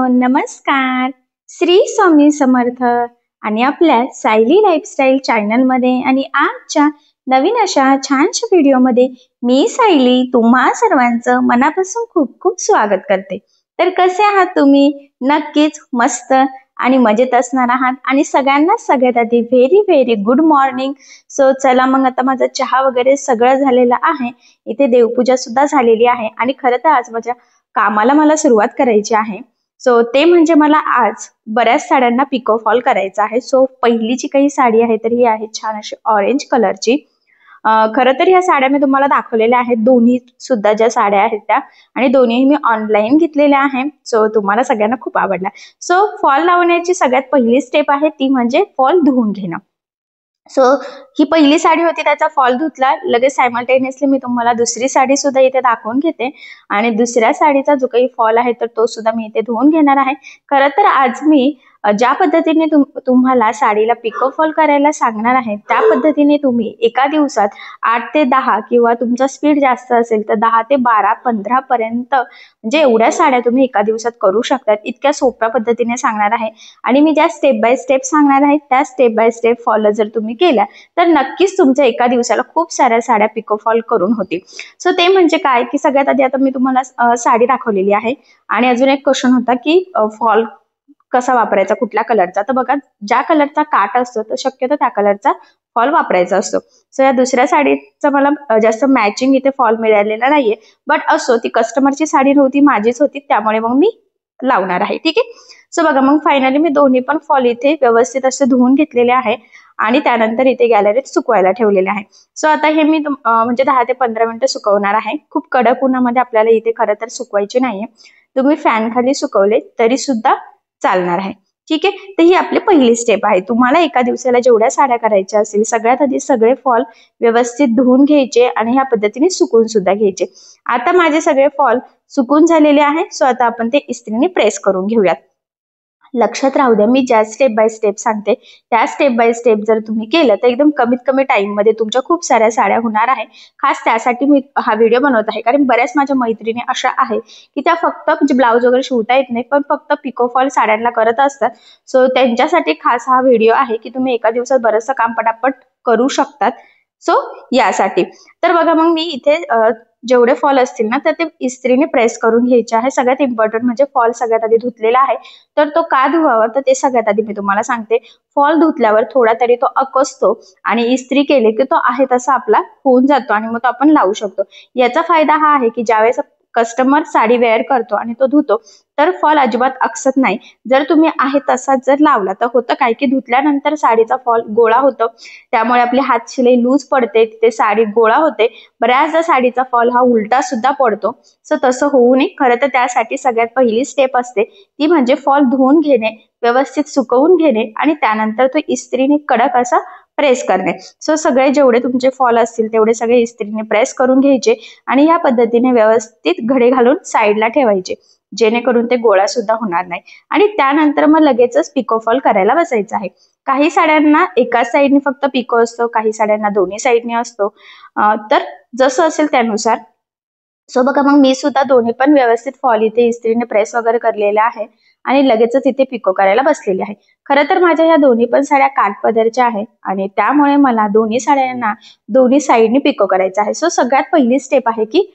नमस्कार. श्री स्वामी समर्थ आणि आपल्या सायली लाईफस्टाईल चॅनलमध्ये आणि आजच्या नवीन अशा छानशा व्हिडिओमध्ये मी सायली तुम्हा सर्वांचं मनापासून खूप खूप स्वागत करते. तर कसे आहात तुम्ही? नक्कीच मस्त आणि मजेत असणार आहात आणि सगळ्यांना सगळ्यात आधी very very good morning. So चला मग आता माझा चहा वगैरे सगळं झालेलं आहे. इथे देवपूजा सुद्धा झालेली आहे आणि खरं तर आज माझ्या कामाला मला सुरुवात करायची आहे. सो ते म्हणजे मला आज बऱ्याच साड्यांना पिको फॉल करायचा आहे. सो पहिली जी काही साडी आहे तर ही आहे छान अशी ऑरेंज कलरची. खरं तर ह्या साड्या मी तुम्हाला दाखवलेल्या आहेत, दोन्ही सुद्धा ज्या साड्या आहेत त्या, आणि दोन्ही मी ऑनलाईन घेतलेल्या आहेत. सो तुम्हाला सगळ्यांना खूप आवडला. सो फॉल लावण्याची सगळ्यात पहिली स्टेप आहे ती म्हणजे फॉल धुवून घेणं. सो ही पहिली साडी होती, त्याचा फॉल धुतला. लगेच सायमल्टेनियसली मी तुम्हाला दुसरी साडी सुद्धा इथे दाखवून घेते आणि दुसऱ्या साडीचा जो काही फॉल आहे तर तो सुद्धा मी इथे धुवून घेणार आहे. खरं तर आज मी ज्या पद्धतीने तुम्हाला साडीला पिको फॉल करायला सांगणार आहे त्या पद्धतीने तुम्ही एका दिवसात 8 ते 10 किंवा तुमचा स्पीड जास्त असेल तर 10 ते 12 15 पर्यंत म्हणजे एवढ्या साड्या तुम्ही एका दिवसात करू शकतात. इतक्या सोप्या पद्धतीने सांगणार आहे आणि मी ज्या स्टेप बाय स्टेप सांगणार आहे त्या स्टेप बाय स्टेप फॉलो जर तुम्ही केल्या तर नक्कीच तुमच्या एका दिवसाला खूप साऱ्या साड्या पिको फॉल करून होतील. सो ते म्हणजे काय की सगळ्यात आधी आता मी तुम्हाला साडी दाखवलेली आहे आणि अजून एक क्वेश्चन होता की फॉल कसा वापरायचा, कुठल्या कलरचा. तर बघा, ज्या कलरचा काट असतो तर शक्यतो त्या कलरचा फॉल वापरायचा असतो. सो या दुसऱ्या साडीचा मला जास्त मॅचिंग इथे फॉल मिळालेला नाहीये, बट असो ती कस्टमरची साडी नव्हती, माझीच होती, त्यामुळे मग मी लावणार आहे. ठीक आहे. सो बघा, मग फायनली मी दोन्ही पण फॉल इथे व्यवस्थित असे धुवून घेतलेले आहे आणि त्यानंतर इथे गॅलरीत सुकवायला ठेवलेले आहे. सो आता हे मी म्हणजे 10 ते 15 मिनिटं सुकवणार आहे. खूप कडक उन्हामध्ये आपल्याला इथे खरं तर सुकवायचे नाहीये. तुम्ही फॅन खाली सुकवले तरी सुद्धा चालणार आहे. ठीक आहे. तर ही आपली पहिली स्टेप आहे. तुम्हाला एका दिवसाला जेवढ्या साड्या करायच्या असतील सगळ्यात आधी सगळे फॉल व्यवस्थित धुवून घ्यायचे आणि ह्या पद्धतीने सुकवून सुद्धा घ्यायचे. आता माझे सगळे फॉल सुकून झालेले आहे. सो आता आपण ते इस्त्रीने प्रेस करून घेऊयात. लक्षात राहू द्या, मी ज्या स्टेप बाय स्टेप सांगते त्या स्टेप बाय स्टेप जर तुम्ही केलं तर एकदम कमीत कमी टाइम मध्ये तुमच्या खूप साऱ्या साड्या होणार आहे. खास त्यासाठी मी हा व्हिडिओ बनवत आहे, कारण बऱ्याच माझ्या मैत्रिणी अशा आहेत की त्या फक्त म्हणजे ब्लाऊज वगैरे शिवता येत नाही पण फक्त पिको फॉल साड्यांना करत असतात. सो त्यांच्यासाठी खास हा व्हिडिओ आहे की तुम्ही एका दिवसात बरंचसं काम पटापट करू शकतात. सो यासाठी तर बघा, मग मी इथे जेवढे फॉल असतील ना तर ते इस्त्रीने प्रेस करून घ्यायचे आहे. सगळ्यात इम्पॉर्टंट म्हणजे फॉल सगळ्यात आधी धुतलेला आहे तर तो का धुवावा तर ते सगळ्यात आधी मी तुम्हाला सांगते. फॉल धुतल्यावर थोडा तरी तो अकसतो आणि इस्त्री केले की तो आहे तसा आपला होऊन जातो आणि मग तो आपण लावू शकतो. याचा फायदा हा आहे की ज्यावेळेस कस्टमर साडी वेअर करतो आणि तो धुतो तर फॉल अजिबात अकसत नाही. जर तुम्ही आहे तसाच जर लावला तर होतं काय की धुतल्यानंतर साडीचा फॉल गोळा होतो, त्यामुळे आपली हात शिलाई लूज पडते, तिथे साडी गोळा होते. बऱ्याचदा साडीचा फॉल हा उलटा सुद्धा पडतो. सो तसं होऊ नये. खरं तर त्यासाठी सगळ्यात पहिली स्टेप असते ती म्हणजे फॉल धुवून घेणे, व्यवस्थित सुकवून घेणे आणि त्यानंतर तो इस्त्रीने कडक असा प्रेस करणे. सो सगळे जेवढे तुमचे फॉल असतील तेवढे सगळे इस्त्रीने प्रेस करून घ्यायचे आणि ह्या पद्धतीने व्यवस्थित घडे घालून साईडला ठेवायचे, जेणेकरून ते गोळा सुद्धा होणार नाही. आणि त्यानंतर मग लगेचच पिको फॉल करायला बसायचं आहे. काही साड्यांना एकाच साईडने फक्त पिको असतो, काही साड्यांना दोन्ही साईडने असतो, तर जसं असेल त्यानुसार. सो बघा, मग मी सुद्धा दोन्ही पण व्यवस्थित फॉल इथे इस्त्रीने प्रेस वगैरे करलेला आहे आणि लगेचच इथे पिको करायला बसलेली आहे. खरं तर माझ्या ह्या दोन्ही पण साड्या काठपदरच्या आहेत आणि त्यामुळे मला दोन्ही साड्यांना दोन्ही साईडने पिको करायचं आहे. सो सगळ्यात पहिली स्टेप आहे की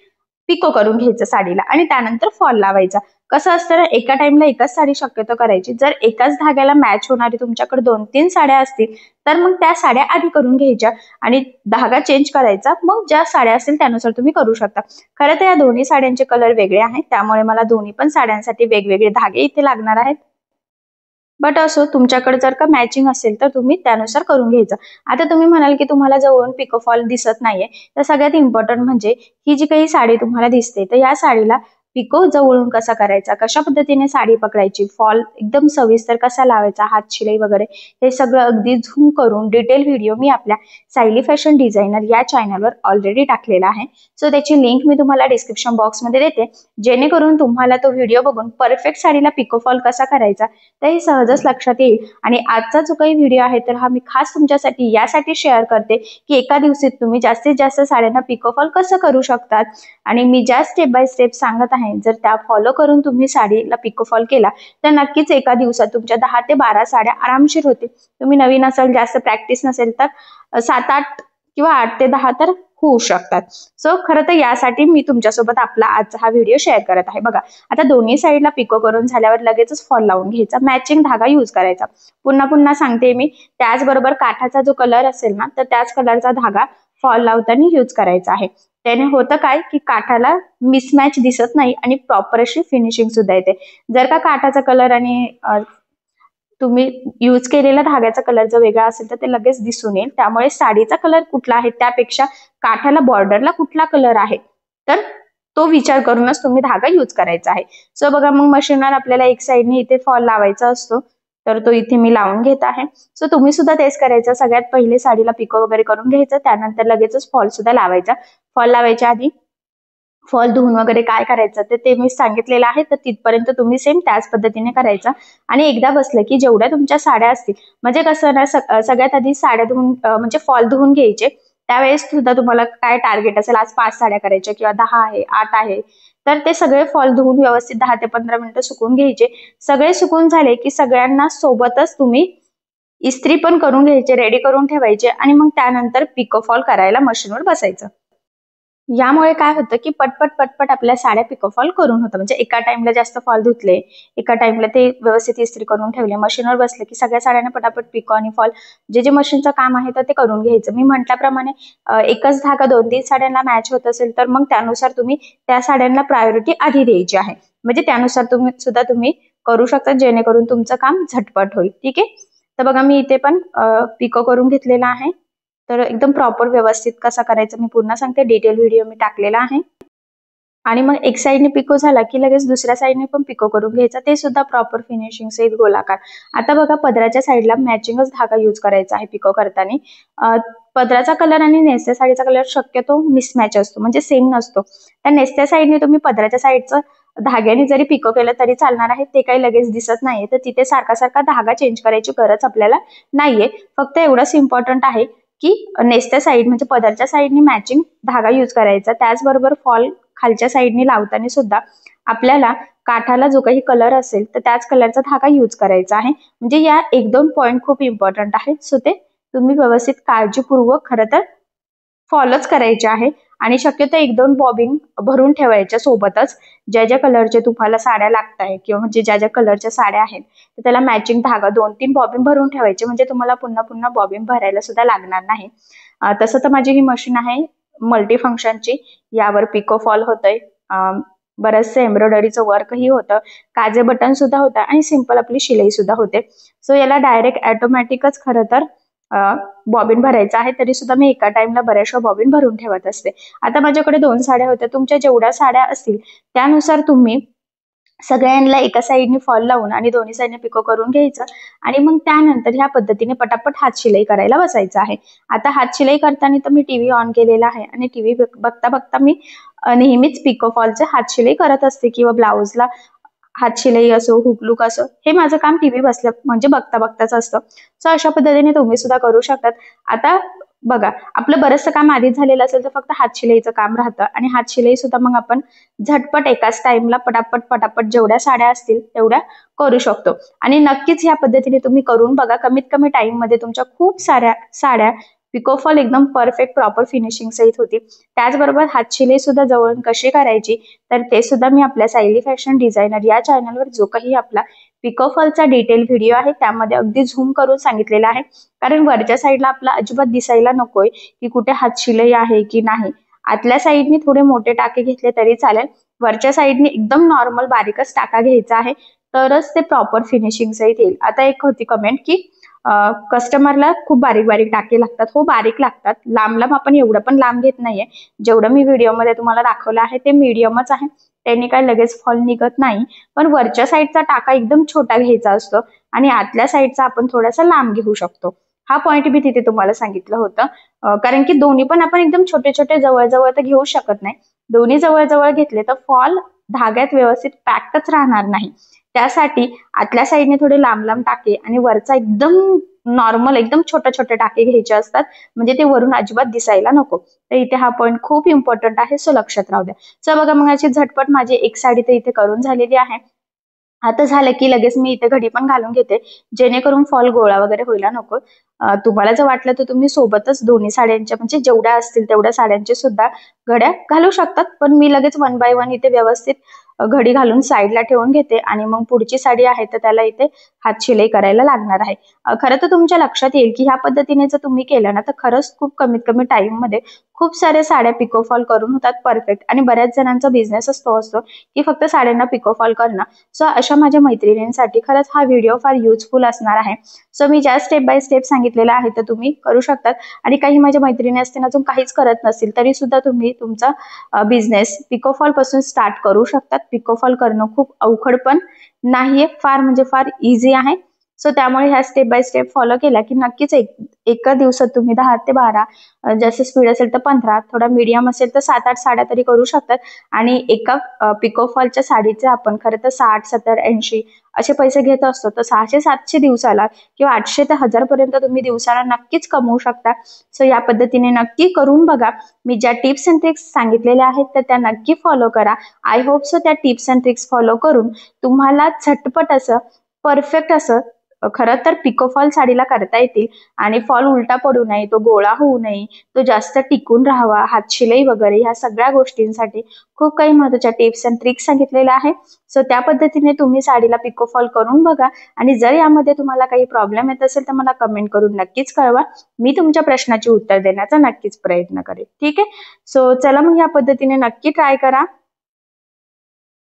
पिको करून घ्यायचं साडीला आणि त्यानंतर फॉल लावायचा. कसं असतं ना, एका टाइमला एकाच साडी शक्यतो करायची. जर एकाच धाग्याला मॅच होणारी तुमच्याकडे 2-3 साड्या असतील तर मग त्या साड्या आधी करून घ्यायच्या आणि धागा चेंज करायचा. मग ज्या साड्या असतील त्यानुसार तुम्ही करू शकता. खरं तर या दोन्ही साड्यांचे कलर वेगळे आहेत, त्यामुळे मला दोन्ही पण साड्यांसाठी वेगवेगळे धागे इथे लागणार आहेत. बट असो, तुमच्याकडे जर का मॅचिंग असेल तर तुम्ही त्यानुसार करून घ्यायचं. आता तुम्ही म्हणाल की तुम्हाला जवळून पिको फॉल दिसत नाहीये, तर सगळ्यात इम्पॉर्टंट म्हणजे ही जी काही साडी तुम्हाला दिसते तर या साडीला पिको जवळून कसा करायचा, कशा पद्धतीने साडी पकडायची, फॉल एकदम सविस्तर कसा लावायचा, हात शिलाई वगैरे हे सगळं अगदी झूम करून डिटेल व्हिडिओ मी आपल्या सायली फॅशन डिझायनर या चॅनलवर ऑलरेडी टाकलेला आहे. सो त्याची लिंक मी तुम्हाला डिस्क्रिप्शन बॉक्समध्ये देते, जेणेकरून तुम्हाला तो व्हिडिओ बघून परफेक्ट साडीला पिको फॉल कसा करायचा तर हे सहजच लक्षात येईल. आणि आजचा जो काही व्हिडिओ आहे तर हा मी खास तुमच्यासाठी यासाठी शेअर करते की एका दिवसात तुम्ही जास्तीत जास्त साड्यांना पिको फॉल कसं करू शकतात आणि मी ज्या स्टेप बाय स्टेप सांगत आहे आहे जर त्या फॉलो करून तुम्ही साडीला पिको फॉल केला तर नक्कीच एका दिवसात तुमच्या 10 ते 12 साड्या आरामशीर होतील. तुम्ही नवीन असाल, जास्त प्रॅक्टिस नसेल तर 7-8 किंवा 8 ते 10 तर होऊ शकतात. सो खरं तर यासाठी मी तुमच्यासोबत आपला आजचा हा व्हिडिओ शेअर करत आहे. बघा, आता दोन्ही साईडला पिको करून झाल्यावर लगेचच फॉल लावून घ्यायचा. मॅचिंग धागा यूज करायचा. पुन्हा पुन्हा सांगते मी, त्याचबरोबर काठाचा जो कलर असेल ना तर त्याच कलरचा धागा फॉल लावताना यूज करायचा आहे. त्याने होतं काय की काठाला मिसमॅच दिसत नाही आणि प्रॉपर अशी फिनिशिंग सुद्धा येते. जर का काठाचा कलर आणि तुम्ही यूज केलेला धाग्याचा कलर जर वेगळा असेल तर ते लगेच दिसून येईल. त्यामुळे साडीचा कलर कुठला आहे त्यापेक्षा काठाला बॉर्डरला कुठला कलर आहे तर तो विचार करूनच तुम्ही धागा यूज करायचा आहे. सो बघा, मग मशीनवर आपल्याला एक साईडने इथे फॉल लावायचा असतो तर तो इथे मी लावून घेत आहे. सो तुम्ही सुद्धा तेच करायचं. सगळ्यात पहिले साडीला पिको वगैरे करून घ्यायचं, त्यानंतर लगेचच फॉल सुद्धा लावायचा. फॉल लावायच्या आधी फॉल धुवून वगैरे काय करायचं ते मी सांगितलेलं आहे, तर तिथपर्यंत तुम्ही सेम त्याच पद्धतीने करायचं. आणि एकदा बसलं की जेवढ्या तुमच्या साड्या असतील, म्हणजे कसं ना, सगळ्यात आधी साड्या धुवून म्हणजे फॉल धुवून घ्यायचे. त्यावेळेस सुद्धा तुम्हाला काय टार्गेट असेल, आज 5 साड्या करायच्या किंवा 10 आहे, 8 आहे, तर ते सगळे फॉल धुवून व्यवस्थित 10 ते 15 मिनिटं सुकून घ्यायचे. सगळे सुकून झाले की सगळ्यांना सोबतच तुम्ही इस्त्री पण करून घ्यायचे, रेडी करून ठेवायचे आणि मग त्यानंतर पिको फॉल करायला मशीनवर बसायचं. यामुळे काय होतं की पटपट पटपट आपल्या साड्या पिको फॉल करून होतं. म्हणजे एका टाइमला जास्त फॉल धुतले, एका टाइमला ते व्यवस्थित इस्त्री करून ठेवले, मशीनवर बसले की सगळ्या साड्यांना पटापट पिको आणि फॉल जे मशीनचं काम आहे तर ते करून घ्यायचं. मी म्हटल्याप्रमाणे एकच धागा 2-3 साड्यांना मॅच होत असेल तर मग त्यानुसार तुम्ही त्या साड्यांना प्रायोरिटी आधी द्यायची आहे. म्हणजे त्यानुसार तुम्ही करू शकता, जेणेकरून तुमचं काम झटपट होईल. ठीक आहे. तर बघा, मी इथे पण पिको करून घेतलेला आहे. तर एकदम प्रॉपर व्यवस्थित कसा करायचं मी पुन्हा सांगते. डिटेल व्हिडिओ मी टाकलेला आहे. आणि मग एक साईडने पिको झाला की लगेच दुसऱ्या साईडने पण पिको करून घ्यायचा, ते सुद्धा प्रॉपर फिनिशिंग सहित गोलाकार. आता बघा, पदराच्या साईडला मॅचिंगच धागा यूज करायचा आहे पिको करताना. पदराचा कलर आणि नेसत्या साडीचा कलर शक्यतो मिसमॅच असतो, म्हणजे सेम नसतो. त्या नेसत्या साईडने तुम्ही पदराच्या साईडचं धाग्याने जरी पिको केलं तरी चालणार आहे, ते काही लगेच दिसत नाहीये. तर तिथे सारखा सारखा धागा चेंज करायची गरज आपल्याला नाहीये. फक्त एवढंच इम्पॉर्टंट आहे की नेसत्या साईड म्हणजे पदरच्या साईडने मॅचिंग धागा यूज करायचा. त्याचबरोबर फॉल खालच्या साईडने लावताना सुद्धा आपल्याला काठाला जो काही कलर असेल तर त्याच कलरचा धागा यूज करायचा आहे. म्हणजे या 1-2 पॉइंट खूप इम्पॉर्टंट आहेत. सो ते तुम्ही व्यवस्थित काळजीपूर्वक खरं तर फॉलोच करायचे आहे. आणि शक्यतो 1-2 बॉबिन भरून ठेवायच्या सोबतच. ज्या ज्या कलरचे तुम्हाला साड्या लागत आहे किंवा म्हणजे ज्या ज्या कलरच्या साड्या आहेत तर त्याला मॅचिंग धागा 2-3 बॉबिन भरून ठेवायचे, म्हणजे तुम्हाला पुन्हा पुन्हा बॉबिन भरायला सुद्धा लागणार नाही. तसं तर माझी ही मशीन आहे मल्टी फंक्शनची. यावर पिको फॉल होतंय, बरंचसं एम्ब्रॉयडरीचं वर्कही होतं, काजे बटन सुद्धा होतं आणि सिंपल आपली शिलाई सुद्धा होते. सो याला डायरेक्ट ऑटोमॅटिकच खरं तर बॉबिन भरायचा आहे, तरी सुद्धा मी एका टाइमला बऱ्याचशा बॉबिन भरून ठेवत असते. आता माझ्याकडे 2 साड्या होत्या. तुमच्या जेवढ्या साड्या असतील त्यानुसार तुम्ही सगळ्यांना एका साईडने फॉल लावून आणि दोन्ही साईडने पिको करून घ्यायचं आणि मग त्यानंतर ह्या पद्धतीने पटापट हात शिलाई करायला बसायचं आहे. आता हात शिलाई करताना तर मी टीव्ही ऑन केलेला आहे आणि टीव्ही बघता बघता मी नेहमीच पिको फॉलचे हात शिलाई करत असते किंवा ब्लाउजला हात शिलाई असो, हुकलूक असो, हे माझं काम टीव्ही बसल्या म्हणजे बघता बघताच असतं. सो अशा पद्धतीने तुम्ही सुद्धा करू शकतात. आता बघा, आपलं बरंचसं काम आधीच झालेलं असेल तर फक्त हात शिलाईचं काम राहतं आणि हात शिलाई सुद्धा मग आपण झटपट एकाच टाइमला पटापट पटापट जेवढ्या साड्या असतील तेवढ्या करू शकतो. आणि नक्कीच या पद्धतीने तुम्ही करून बघा. कमीत कमी टाइम मध्ये तुमच्या खूप साऱ्या साड्या पिको फॉल एकदम परफेक्ट प्रॉपर फिनिशिंग सहित होती. त्याचबरोबर हात शिलाई सुद्धा जवळून कशी करायची तर ते सुद्धा मी आपल्या सायली फॅशन डिझायनर या चॅनलवर जो काही आपला पिको फॉलचा डिटेल व्हिडिओ आहे त्यामध्ये अगदी झूम करून सांगितलेला आहे. कारण वरच्या साईडला आपला अजिबात दिसायला नकोय की कुठे हात शिलाई आहे की नाही. आतल्या साईडने थोडे मोठे टाके घेतले तरी चालेल, वरच्या साईडने एकदम नॉर्मल बारीकच टाका घ्यायचा आहे, तरच ते प्रॉपर फिनिशिंग सहित येईल. आता एक होती कमेंट की कस्टमरला खूप बारीक बारीक टाके लागतात. हो, बारीक लागतात. लांब लांब आपण एवढं पण लांब घेत नाहीये. जेवढं मी व्हिडिओमध्ये तुम्हाला दाखवलं आहे ते मीडियमच आहे, त्यांनी काय लगेच फॉल निघत नाही. पण वरच्या साईडचा टाका एकदम छोटा घ्यायचा असतो आणि आतल्या साईडचा आपण थोडासा लांब घेऊ शकतो. हा पॉइंट मी तिथे तुम्हाला सांगितलं होतं. कारण की दोन्ही पण आपण एकदम छोटे छोटे जवळजवळ तर घेऊ शकत नाही. दोन्ही जवळजवळ घेतले तर फॉल धाग्यात व्यवस्थित पॅकच राहणार नाही. त्यासाठी आतल्या साईडने थोडे लांब लांब टाके आणि वरचा एकदम नॉर्मल एकदम छोटे छोटे टाके घ्यायचे असतात, म्हणजे ते वरून अजिबात दिसायला नको. तर इथे हा पॉईंट खूप इम्पॉर्टंट आहे, सो लक्षात राहू द्या. चल बघा, मग अशी झटपट माझी एक साडी तर इथे करून झालेली आहे. आता झालं की लगेच मी इथे घडी पण घालून घेते, जेणेकरून फॉल गोळा वगैरे व्हायला नको. तुम्हाला जर वाटलं तर तुम्ही सोबतच दोन्ही साड्यांच्या म्हणजे जेवढ्या असतील तेवढ्या साड्यांचे सुद्धा घड्या घालू शकतात, पण मी लगेच वन बाय वन इथे व्यवस्थित घडी घालून साईडला ठेवून घेते आणि मग पुढची साडी आहे तर त्याला इथे हात शिलाई करायला लागणार आहे. खरं तर तुमच्या लक्षात येईल की ह्या पद्धतीने जर तुम्ही केलं ना तर खरंच खूप कमीत कमी टाइम मध्ये खूप साऱ्या साड्या पिकोफॉल करून होतात परफेक्ट. आणि बऱ्याच जणांचा बिझनेस असतो की फक्त साड्यांना पिकोफॉल करणं. सो अशा माझ्या मैत्रिणींसाठी खरंच हा व्हिडिओ फार युजफुल असणार आहे. सो मी ज्या स्टेप बाय स्टेप सांगितलेलं आहे तर तुम्ही करू शकतात. आणि काही माझ्या मैत्रिणी असतील अजून काहीच करत नसतील तरी सुद्धा तुम्ही तुमचा बिझनेस पिकोफॉल पासून स्टार्ट करू शकतात. पिकोफॉल करणं खूप अवघड पण नाहीये, फार म्हणजे फार इझी आहे. सो त्यामुळे ह्या स्टेप बाय स्टेप फॉलो केल्या की नक्कीच एका दिवसात तुम्ही 10 ते 12, जास्त स्पीड असेल तर 15, थोडा मीडियम असेल तर 7-8 साड्या तरी करू शकतात. आणि एका पिकोफॉलच्या साडीचे आपण खरं तर 60, 70, 80 असे पैसे घेत असतो, तर 600-700 दिवसाला किंवा 800 ते 1000 पर्यंत तुम्ही दिवसाला नक्कीच कमवू शकता. सो या पद्धतीने नक्की करून बघा. मी ज्या टिप्स अँड ट्रिक्स सांगितलेल्या आहेत तर त्या नक्की फॉलो करा. आय होप सो त्या टिप्स अँड ट्रिक्स फॉलो करून तुम्हाला झटपट असं परफेक्ट असं खरं तर पिकोफॉल साडीला करता येतील. आणि फॉल उलटा पडू नये, तो गोळा होऊ नये, तो जास्त टिकून राहावा, हातशिलाई वगैरे ह्या सगळ्या गोष्टींसाठी खूप काही महत्त्वाच्या टिप्स अँड ट्रिक्स सांगितलेल्या आहे. सो त्या पद्धतीने तुम्ही साडीला पिकोफॉल करून बघा. आणि जर यामध्ये तुम्हाला काही प्रॉब्लेम येत असेल तर मला कमेंट करून नक्कीच कळवा. मी तुमच्या प्रश्नाची उत्तर देण्याचा नक्कीच प्रयत्न करेन. ठीक आहे. सो चला मग या पद्धतीने नक्की ट्राय करा.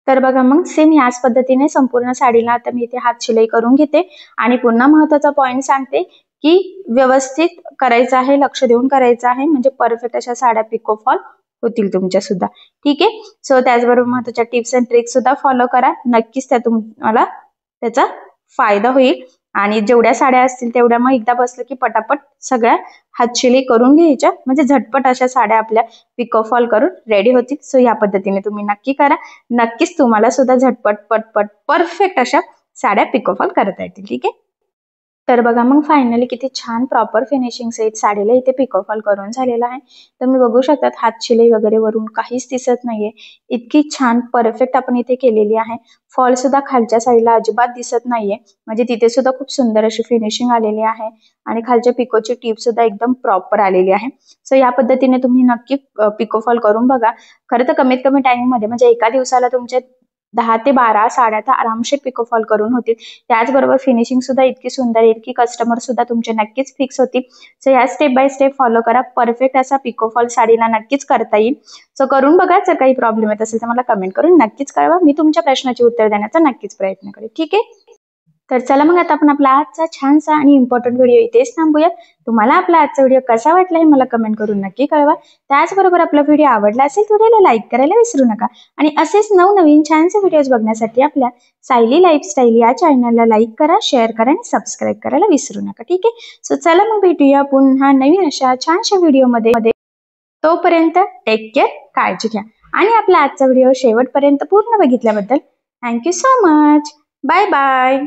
तर बघा, मग सेम याच पद्धतीने संपूर्ण साडीला आता मी इथे हात शिलाई करून घेते. आणि पुन्हा महत्त्वाचा पॉईंट सांगते की व्यवस्थित करायचं आहे, लक्ष देऊन करायचं आहे, म्हणजे परफेक्ट अशा साड्या पिकोफॉल होतील तुमच्या सुद्धा. ठीक आहे. सो त्याचबरोबर महत्त्वाच्या टिप्स अँड ट्रिक्स सुद्धा फॉलो करा. नक्कीच तुम्हाला त्याचा फायदा होईल. आणि जेवढ्या साड्या असतील तेवढ्या मग एकदा बसलं की पटापट सगळ्या हातशिलाई करून घ्यायच्या, म्हणजे झटपट अशा साड्या आपल्या पिकोफॉल करून रेडी होतील. सो या पद्धतीने तुम्ही नक्की करा. नक्कीच तुम्हाला सुद्धा झटपट पटपट परफेक्ट अशा साड्या पिकोफॉल करता येतील. ठीक आहे. तर बघा, मग फायनली किती छान प्रॉपर फिनिशिंग सहित साडीला इथे पिकोफॉल करून झालेला आहे. तर मी बघू शकतात हात शिलाई वगैरे वरून काहीच दिसत नाहीये, इतकी छान परफेक्ट आपण इथे केलेली आहे. फॉल सुद्धा खालच्या साईडला अजिबात दिसत नाहीये, म्हणजे तिथे सुद्धा खूप सुंदर अशी फिनिशिंग आलेली आहे. आणि खालच्या पिकोची टीप सुद्धा एकदम प्रॉपर आलेली आहे. सो या पद्धतीने तुम्ही नक्की पिकोफॉल करून बघा. खरं तर कमीत कमी टाइम मध्ये म्हणजे एका दिवसाला तुमचे 10 ते 12 साड्या तर आरामशीर पिकोफॉल करून होतील. त्याचबरोबर फिनिशिंग सुद्धा इतकी सुंदर येईल की कस्टमर सुद्धा तुमचे नक्कीच फिक्स होतील. सो या स्टेप बाय स्टेप फॉलो करा. परफेक्ट असा पिकोफॉल साडीला नक्कीच करता येईल. सो करून बघा. जर काही प्रॉब्लेम येत असेल तर मला कमेंट करून नक्कीच कळवा. मी तुमच्या प्रश्नाचे उत्तर देण्याचा नक्कीच प्रयत्न करेन. ठीक आहे. तर चला मग आता आपण आपला आजचा छानसा आणि इम्पॉर्टंट व्हिडिओ इथेच थांबूया. तुम्हाला आपला आजचा व्हिडिओ कसा वाटला हे मला कमेंट करून नक्की कळवा. त्याचबरोबर आपला व्हिडिओ आवडला असेल तर व्हिडिओला लाईक करायला विसरू नका. आणि असेच नवनवीन छानसे व्हिडिओज बघण्यासाठी आपल्या सायली लाईफस्टाईल या चॅनलला लाईक करा, शेअर करा आणि सबस्क्राईब करायला विसरू नका. ठीक आहे. सो चला मग भेटूया पुन्हा नवीन अशा छानशा व्हिडिओमध्ये. तोपर्यंत टेक केअर, काळजी घ्या. आणि आपला आजचा व्हिडिओ शेवटपर्यंत पूर्ण बघितल्याबद्दल thank you so much. Bye bye.